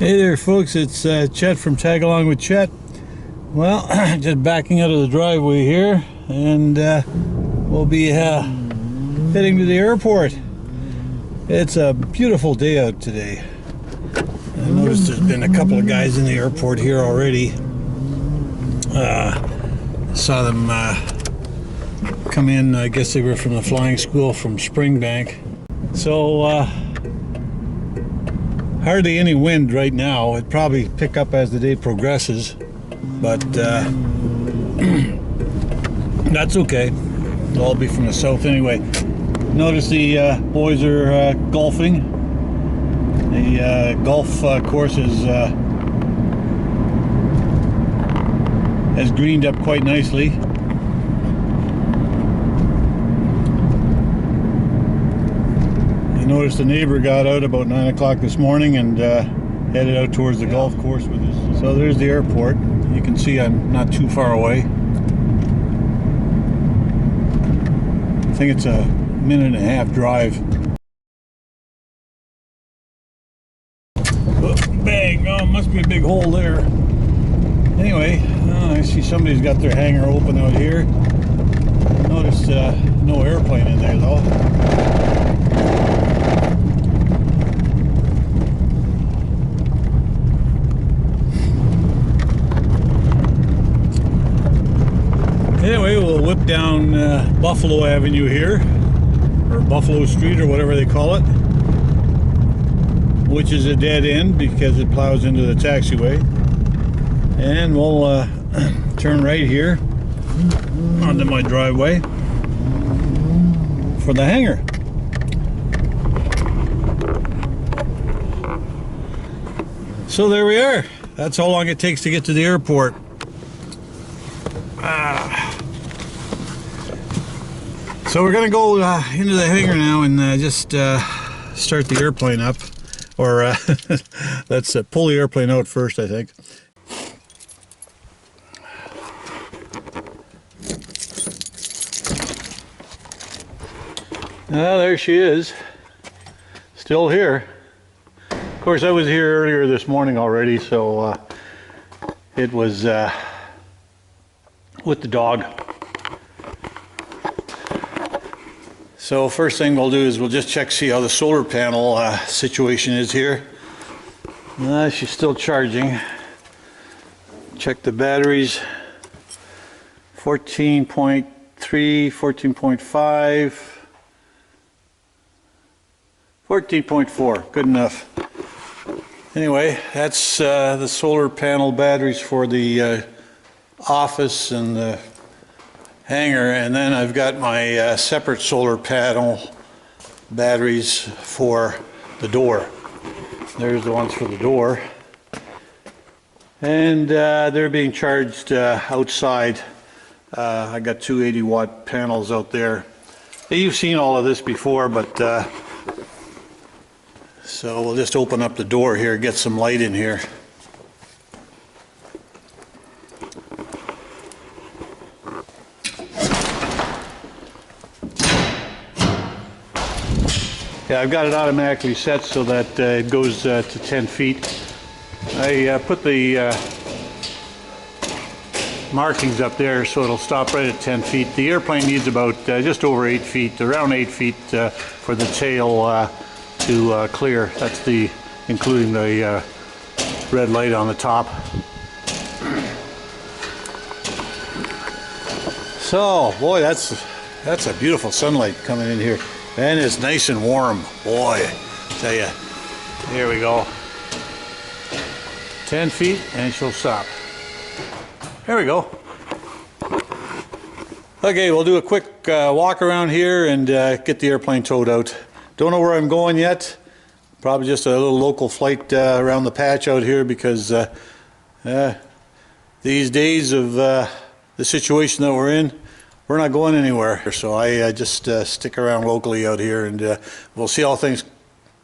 Hey there folks, it's Chet from Tag Along with Chet. Well, just backing out of the driveway here, and we'll be heading to the airport. It's a beautiful day out today. I noticed there's been a couple of guys in the airport here already. Saw them come in. I guess they were from the flying school from Springbank. So hardly any wind right now. It'd probably pick up as the day progresses, but that's okay. It'll all be from the south anyway. Notice the boys are golfing. The golf course has greened up quite nicely. Noticed the neighbor got out about 9 o'clock this morning and headed out towards the golf course with us. So there's the airport. You can see I'm not too far away. I think it's a minute and a half drive. Oh, bang! Oh, must be a big hole there. Anyway, I see somebody's got their hangar open out here. Notice no airplane in there though. Anyway, we'll whip down Buffalo Avenue here, or Buffalo Street, or whatever they call it, which is a dead end because it plows into the taxiway. And we'll turn right here onto my driveway for the hangar. So there we are. That's how long it takes to get to the airport. So we're gonna go into the hangar now and just start the airplane up, or let's pull the airplane out first, I think. There she is, still here. Of course, I was here earlier this morning already, so it was with the dog. So first thing we'll do is we'll just check, see how the solar panel situation is here. She's still charging. Check the batteries. 14.3, 14.5, 14.4, good enough. Anyway, that's the solar panel batteries for the office and the hangar, and then I've got my separate solar panel batteries for the door. There's the ones for the door, and they're being charged outside. I got two 80-watt panels out there. You've seen all of this before, but so we'll just open up the door here, get some light in here. Yeah, I've got it automatically set so that it goes to 10 feet. I put the markings up there so it'll stop right at 10 feet. The airplane needs about just over 8 feet, around 8 feet for the tail to clear. That's including the red light on the top. So, boy, that's a beautiful sunlight coming in here. And it's nice and warm, boy, I tell you. Here we go. 10 feet and she'll stop. There we go. Okay, we'll do a quick walk around here and get the airplane towed out. Don't know where I'm going yet. Probably just a little local flight around the patch out here because these days of the situation that we're in, we're not going anywhere, so I just stick around locally out here, and we'll see how things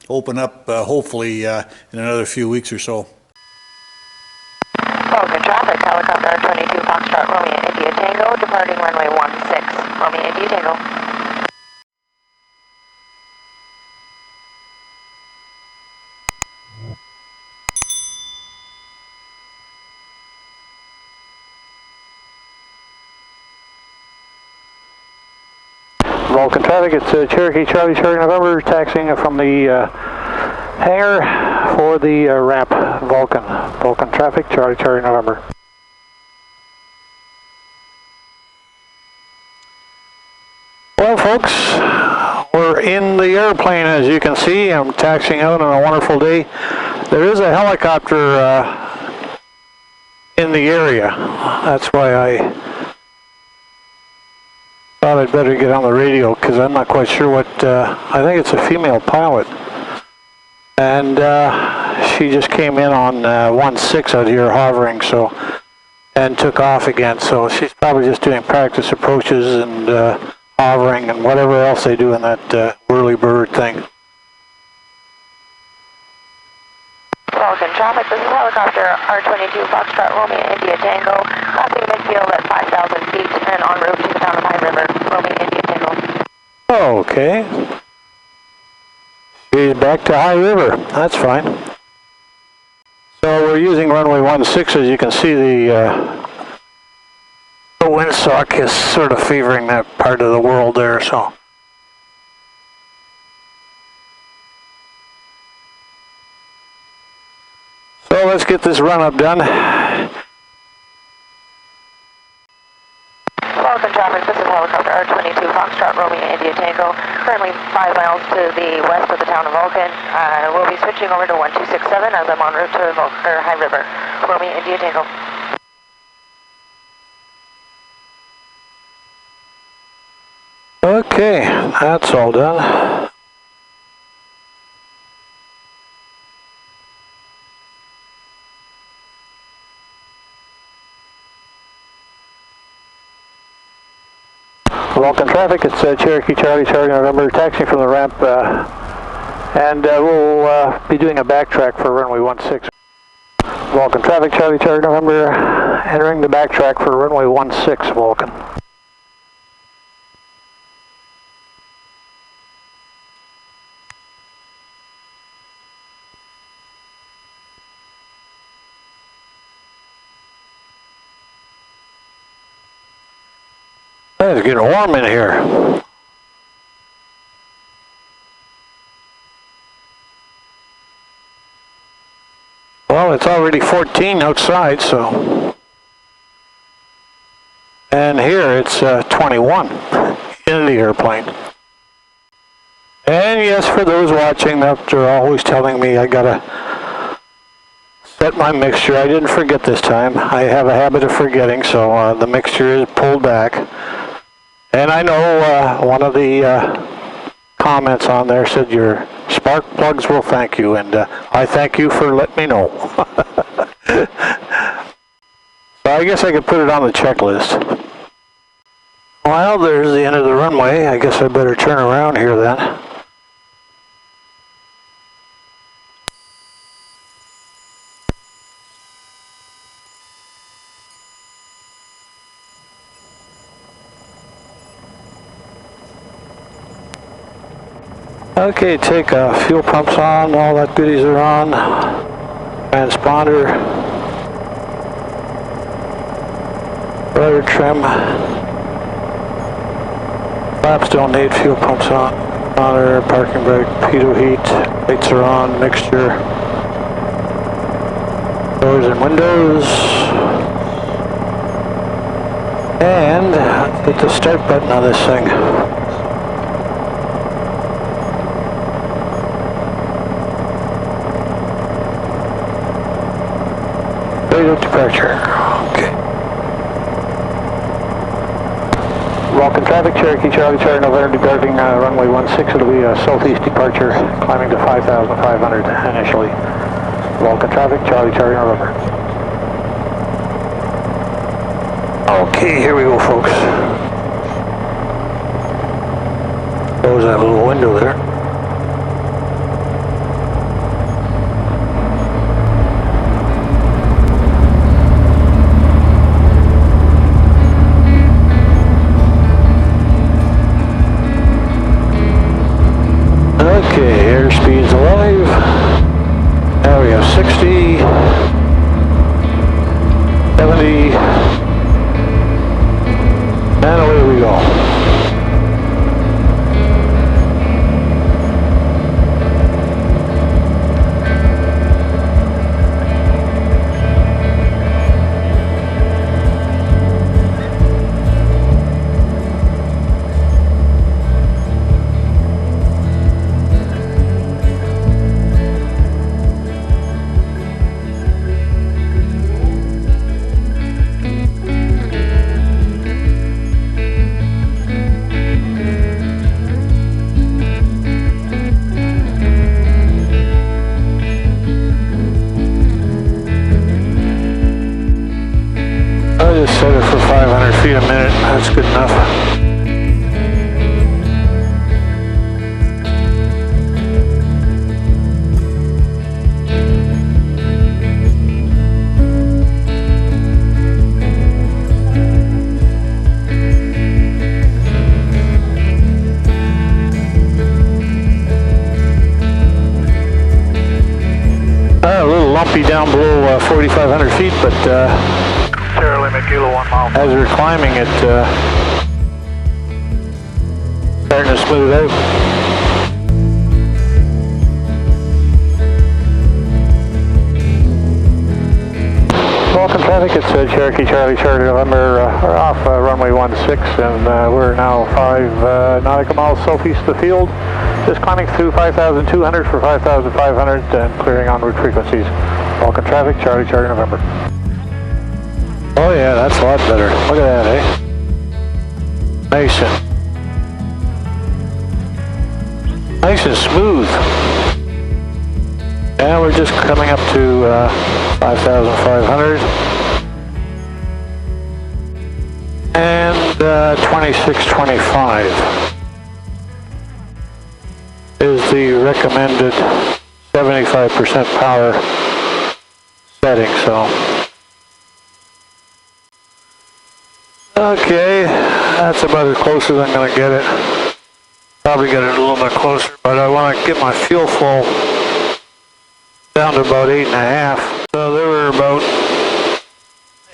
open up, hopefully in another few weeks or so. Falcon traffic, helicopter 22 Foxtrot, Romeo India Tango, departing runway 16, Romeo India Tango. Vulcan traffic, it's Cherokee Charlie November, taxiing from the hangar for the ramp. Vulcan traffic, Charlie November. Well, folks, we're in the airplane, as you can see. I'm taxiing out on a wonderful day. There is a helicopter in the area. That's why I thought I'd better get on the radio, because I'm not quite sure what, I think it's a female pilot. And she just came in on 1-6 out here hovering, so, and took off again. So she's probably just doing practice approaches and hovering and whatever else they do in that whirly bird thing. Vulcan traffic, this is helicopter R22 Foxtrot Romeo India Tango, crossing midfield at 5,000 feet and en route to the town of High River, Romeo India Tango. Okay. She's back to High River. That's fine. So we're using runway 16. As you can see, the windsock is sort of favoring that part of the world there. So let's get this run up done. Vulcan traffic, this is helicopter R22 Foxtrot Romeo India Tango, currently 5 miles to the west of the town of Vulcan. We'll be switching over to 1267 as I'm en route to High River, Romeo India Tango. Okay, that's all done. Vulcan traffic, it's Cherokee Charlie November, taxiing from the ramp, and we'll be doing a backtrack for runway 16. Vulcan traffic, Charlie November, entering the backtrack for runway 16, Vulcan. It's getting warm in here. Well, it's already 14 outside, so. And here it's 21 in the airplane. And yes, for those watching that are always telling me I gotta set my mixture, I didn't forget this time. I have a habit of forgetting, so the mixture is pulled back. And I know one of the comments on there said your spark plugs will thank you, and I thank you for letting me know. So I guess I could put it on the checklist. Well, there's the end of the runway. I guess I better turn around here then. Okay, take fuel pumps on, all that goodies are on. Transponder. Rudder trim. Flaps don't need fuel pumps on. Monitor, parking brake, pitot heat. Lights are on, mixture. Doors and windows. And let's hit the start button on this thing. Departure. Okay. Vulcan traffic, Cherokee Charlie November, departing runway 16. It'll be a southeast departure, climbing to 5,500 initially. Vulcan traffic, Charlie November. Okay, here we go, folks. Close that little window there. Okay, airspeed's alive. Now we have 60, 70, and away we go. a minute. That's good enough. A little lumpy down below 4,500 feet, but Cherokee, kilo 1 mile. as we're climbing it, starting to smooth out. Welcome traffic, it's Cherokee Charlie Charlie November, off runway 16, and we're now 5 nautical miles southeast of the field. Just climbing through 5,200 for 5,500 and clearing en route frequencies. Welcome traffic, Charlie Charlie November. Oh yeah, that's a lot better. Look at that, eh? Nice and smooth. And we're just coming up to 5,500. And 2625 is the recommended 75% power setting, so. Okay, that's about as close as I'm going to get it. Probably get it a little bit closer, but I want to get my fuel flow down to about 8.5. So they were about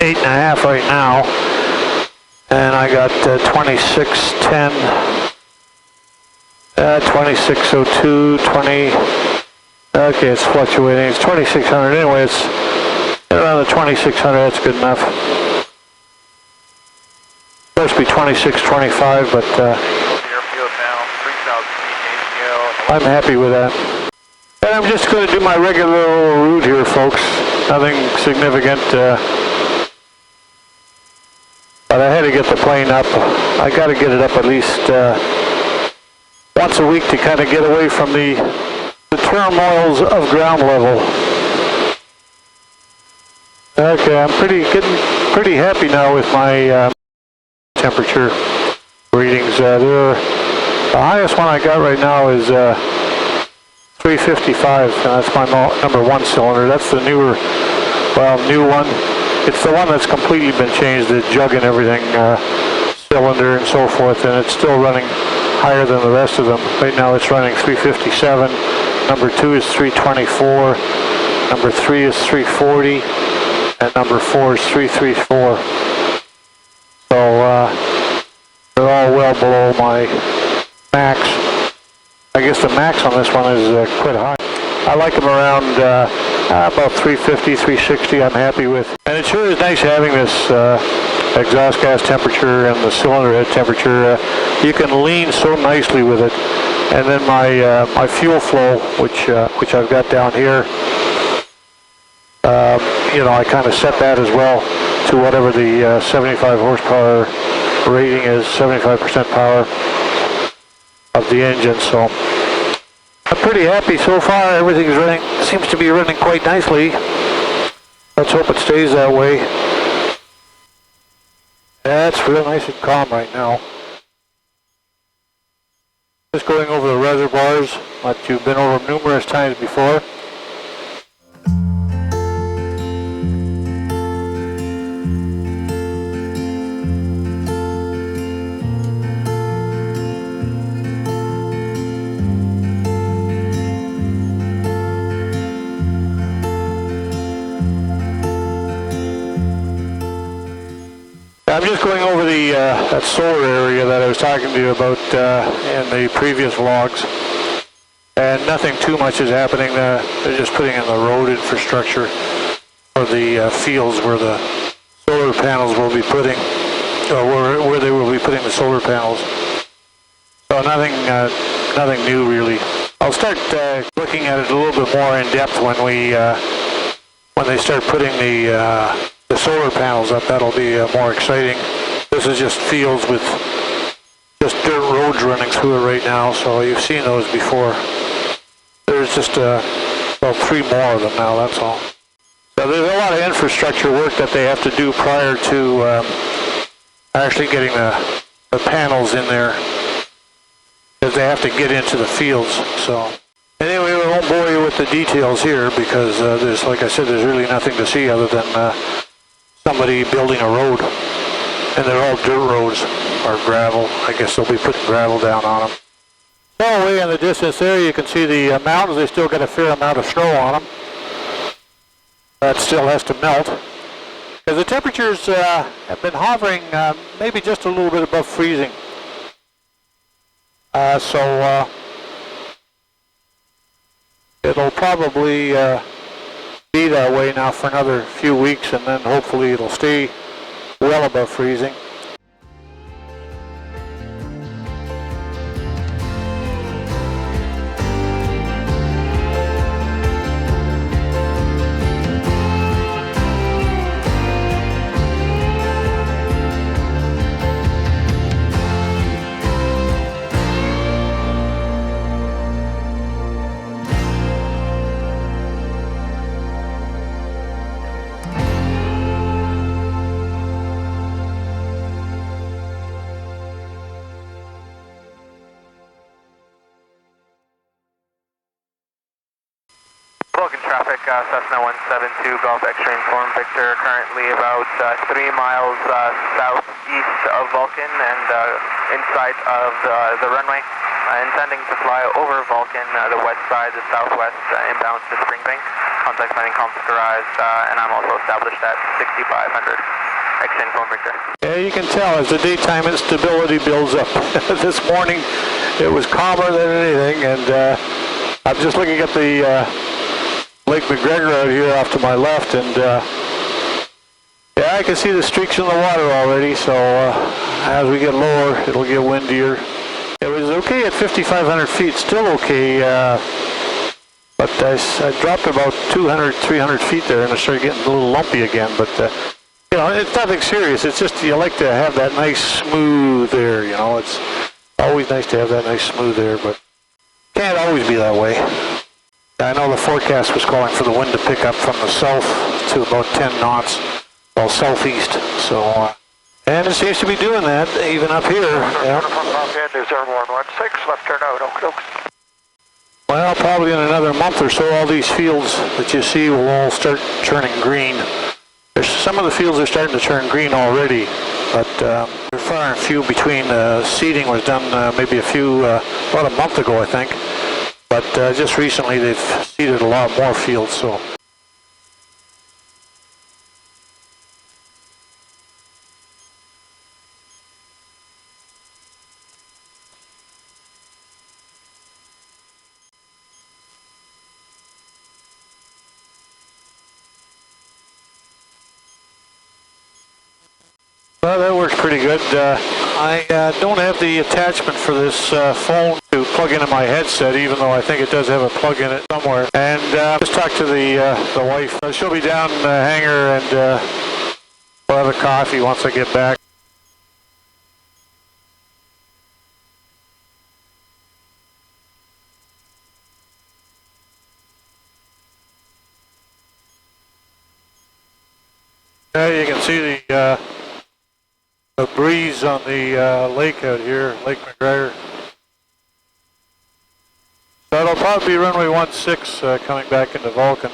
8.5 right now, and I got 2610, 2602, 20. Okay, it's fluctuating. It's 2600 anyway. It's around the 2600. That's good enough. Supposed to be 2625, but I'm happy with that. And I'm just going to do my regular old route here, folks. Nothing significant. But I had to get the plane up. I got to get it up at least once a week to kind of get away from the turmoils of ground level. Okay, I'm getting pretty happy now with my temperature readings. The highest one I got right now is 355, and that's my number 1 cylinder. That's the new one. It's the one that's completely been changed, the jug and everything, cylinder and so forth, and it's still running higher than the rest of them. Right now it's running 357, number 2 is 324, number 3 is 340, and number 4 is 334. So they're all well below my max. I guess the max on this one is quite high. I like them around about 350, 360 I'm happy with. And it sure is nice having this exhaust gas temperature and the cylinder head temperature. You can lean so nicely with it. And then my fuel flow, which I've got down here, you know, I kind of set that as well to whatever the 75 horsepower rating is, 75% power of the engine. So I'm pretty happy so far. Everything's running, seems to be running quite nicely. Let's hope it stays that way. Yeah, it's real nice and calm right now. Just going over the reservoirs that you've been over numerous times before. I'm just going over the that solar area that I was talking to you about in the previous vlogs, and nothing too much is happening. They're just putting in the road infrastructure for the fields where the solar panels will be putting, or where they will be putting the solar panels. So nothing new really. I'll start looking at it a little bit more in depth when they start putting the solar panels up. That'll be more exciting. This is just fields with just dirt roads running through it right now, so you've seen those before. There's just about 3 more of them now, that's all. So there's a lot of infrastructure work that they have to do prior to actually getting the panels in there, because they have to get into the fields. So anyway, we won't bore you with the details here, because there's, like I said, there's really nothing to see other than somebody building a road, and they're all dirt roads or gravel. I guess they'll be putting gravel down on them. So way in the distance there, you can see the mountains. They still got a fair amount of snow on them. That still has to melt, because the temperatures have been hovering maybe just a little bit above freezing. So it'll probably be that way now for another few weeks, and then hopefully it'll stay well above freezing. Vulcan traffic, Cessna 172 Golf X-ray informed Victor, currently about 3 miles southeast of Vulcan and inside of the runway, intending to fly over Vulcan, the west side, the southwest, inbound to Springbank. Contact landing computerized, and I'm also established at 6500. X-ray informed Victor. Yeah, you can tell as the daytime instability builds up. This morning it was calmer than anything, and I'm just looking at the Lake McGregor out here off to my left, and yeah, I can see the streaks in the water already, so as we get lower, it'll get windier. It was okay at 5,500 feet, still okay, but I dropped about 200, 300 feet there, and I started getting a little lumpy again, but you know, it's nothing serious. It's just you like to have that nice smooth air, you know. It's always nice to have that nice smooth air, but can't always be that way. I know the forecast was calling for the wind to pick up from the south to about 10 knots, well, southeast. So, and it seems to be doing that even up here. Yeah. Left turn out, Oak. Well, probably in another month or so, all these fields that you see will all start turning green. There's some of the fields are starting to turn green already, but they're far and few between. Seeding was done maybe about a month ago, I think. But just recently they've seeded a lot more fields, so. Well, that works pretty good. I don't have the attachment for this phone to plug into my headset, even though I think it does have a plug in it somewhere. And just talked to the wife. She'll be down in the hangar, and we'll have a coffee once I get back. You can see the breeze on the lake out here, Lake McGregor. So it'll probably be runway 16 coming back into Vulcan.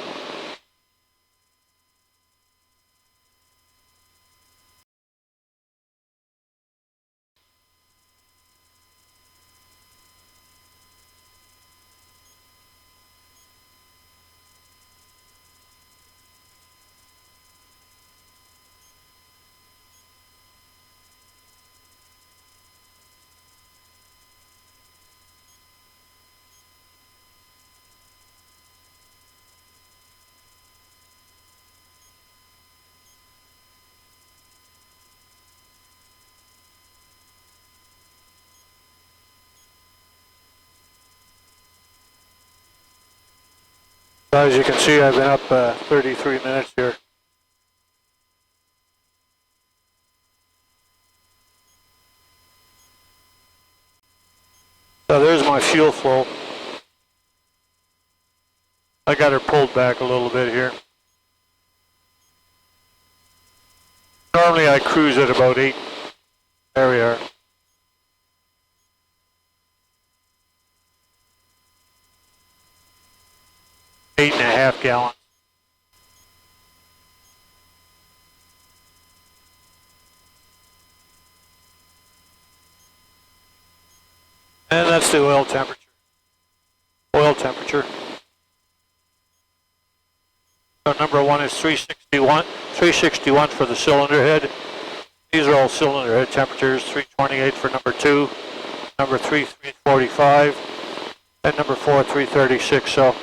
As you can see, I've been up 33 minutes here. So there's my fuel flow. I got her pulled back a little bit here. Normally I cruise at about 8 There we are. Eight and a half gallons. And that's the oil temperature. Oil temperature. So number one is 361. 361 for the cylinder head. These are all cylinder head temperatures. 328 for number two. Number three, 345. And number four, 336. So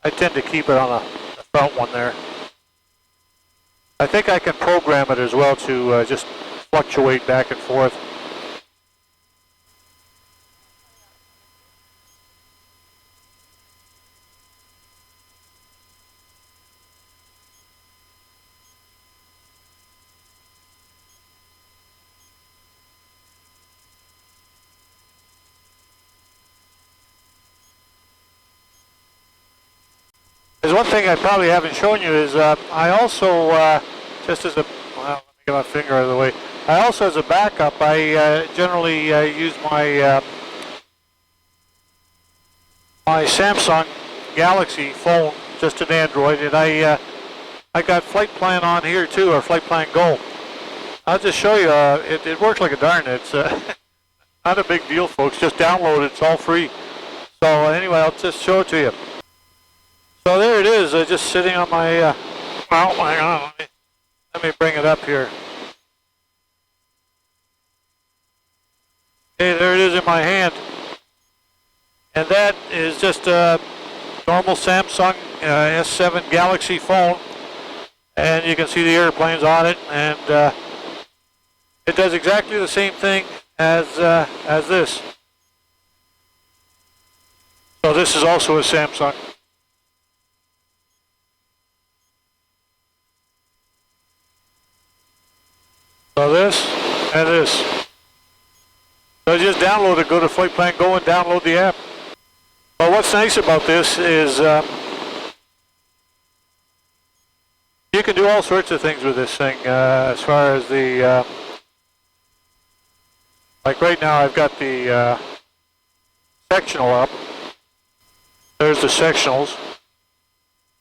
I tend to keep it on the front one there. I think I can program it as well to just fluctuate back and forth. There's one thing I probably haven't shown you is I also, just as a, well, let me get my finger out of the way. I also, as a backup, I generally use my my Samsung Galaxy phone, just an Android, and I got Flight Plan on here too, or Flight Plan Go. I'll just show you. It works like a darn. It's not a big deal, folks. Just download it. It's all free. So anyway, I'll just show it to you. So there it is, just sitting on my, well, hang on, let me bring it up here. Okay, there it is in my hand. And that is just a normal Samsung S7 Galaxy phone. And you can see the airplanes on it, and it does exactly the same thing as this. So this is also a Samsung. So this and this. So just download it, go to Flight Plan Go and download the app. Well, what's nice about this is you can do all sorts of things with this thing as far as the, like right now I've got the sectional up. There's the sectionals.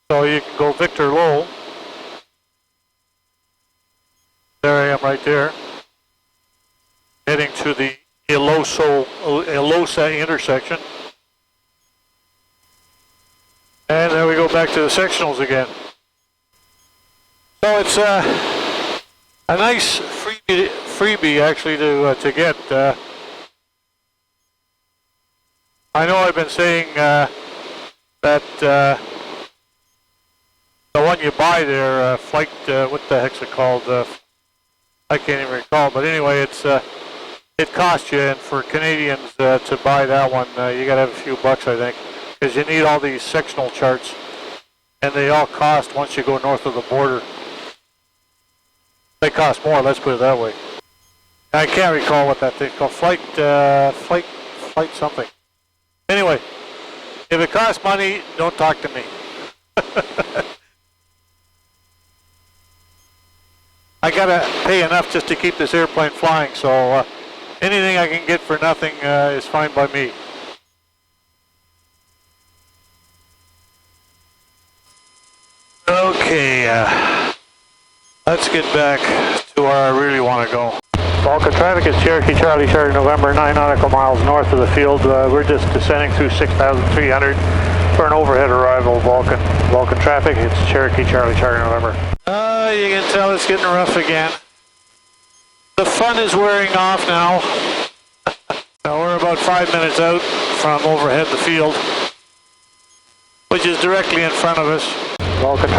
So you can go Victor low. There I am right there, heading to the Ilosa intersection. And there we go back to the sectionals again. So it's a nice freebie actually to get. I know I've been saying that the one you buy there, flight, what the heck's it called? I can't even recall, but anyway, it costs you, and for Canadians to buy that one, you got to have a few bucks, I think, because you need all these sectional charts, and they all cost once you go north of the border. They cost more, let's put it that way. I can't recall what that thing's called. Flight something. Anyway, if it costs money, don't talk to me. I gotta pay enough just to keep this airplane flying, so anything I can get for nothing is fine by me. Okay, let's get back to where I really want to go. Vulcan traffic is Cherokee Charlie November, 9 nautical miles north of the field. We're just descending through 6,300 for an overhead arrival, Vulcan. Vulcan traffic, it's Cherokee Charlie November. You can tell it's getting rough again. The fun is wearing off now. Now we're about 5 minutes out from overhead the field, which is directly in front of us. Vulcan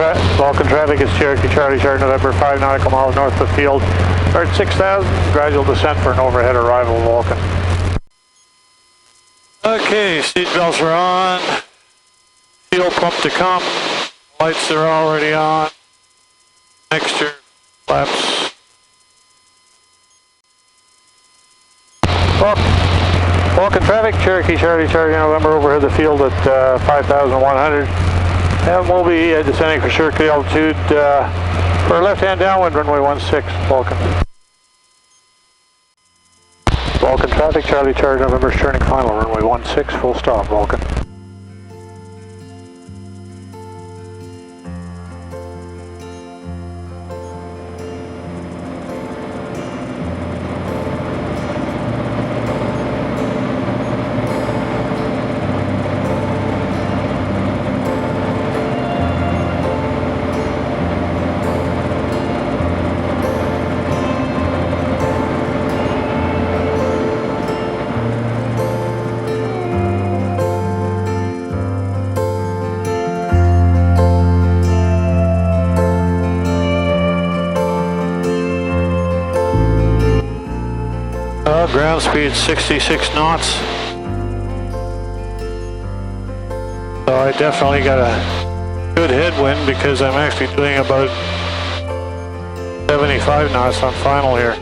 traffic is Cherokee Charlie November, 5 nautical miles north of the field. We're at 6,000, gradual descent for an overhead arrival, Vulcan. Okay, seatbelts are on. Fuel pump to come. Lights are already on. Mixture, flaps. Vulcan traffic, Cherokee Charlie November, overhead the field at 5,100. And we'll be descending for Cherokee altitude for left-hand downwind, runway 16, Vulcan. Vulcan traffic, Charlie Charlie November's turning final, runway 16, full stop, Vulcan. Ground speed 66 knots. So I definitely got a good headwind because I'm actually doing about 75 knots on final here.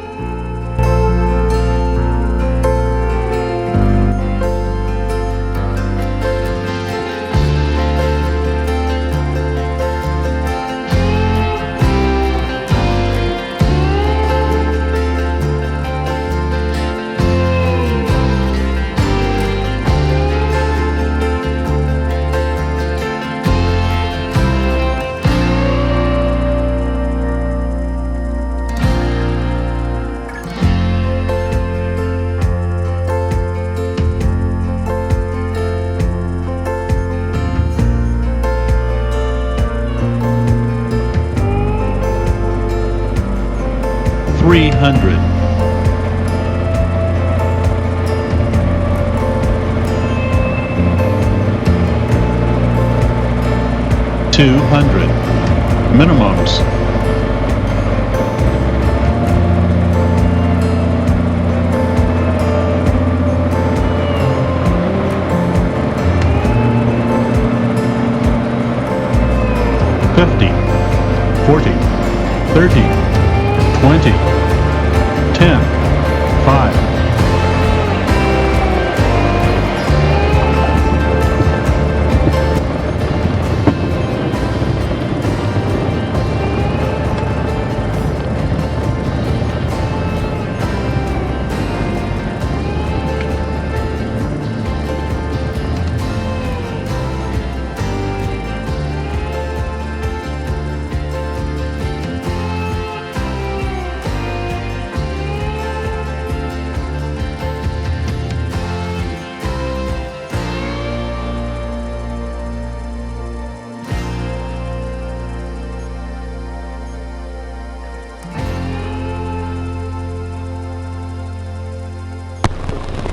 $300. $200. Minimums. $50, $40, $30, $20, 10, 5.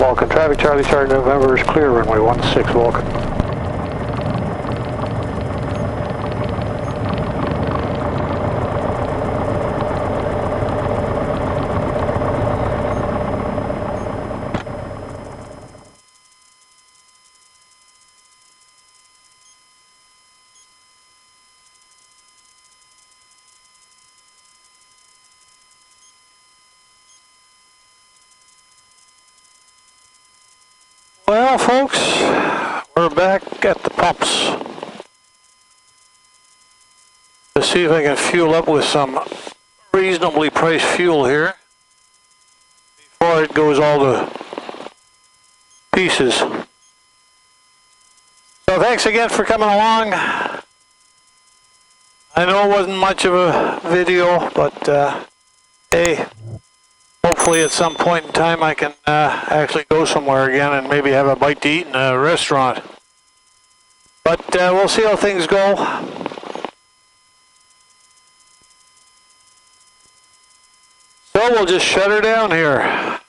Vulcan traffic, Charlie Charlie November is clear, runway 16, Vulcan. Well, folks, we're back at the pumps. Let's see if I can fuel up with some reasonably priced fuel here before it goes all to pieces. So thanks again for coming along. I know it wasn't much of a video, but hey, hopefully at some point in time I can actually go somewhere again and maybe have a bite to eat in a restaurant. But we'll see how things go. So we'll just shut her down here.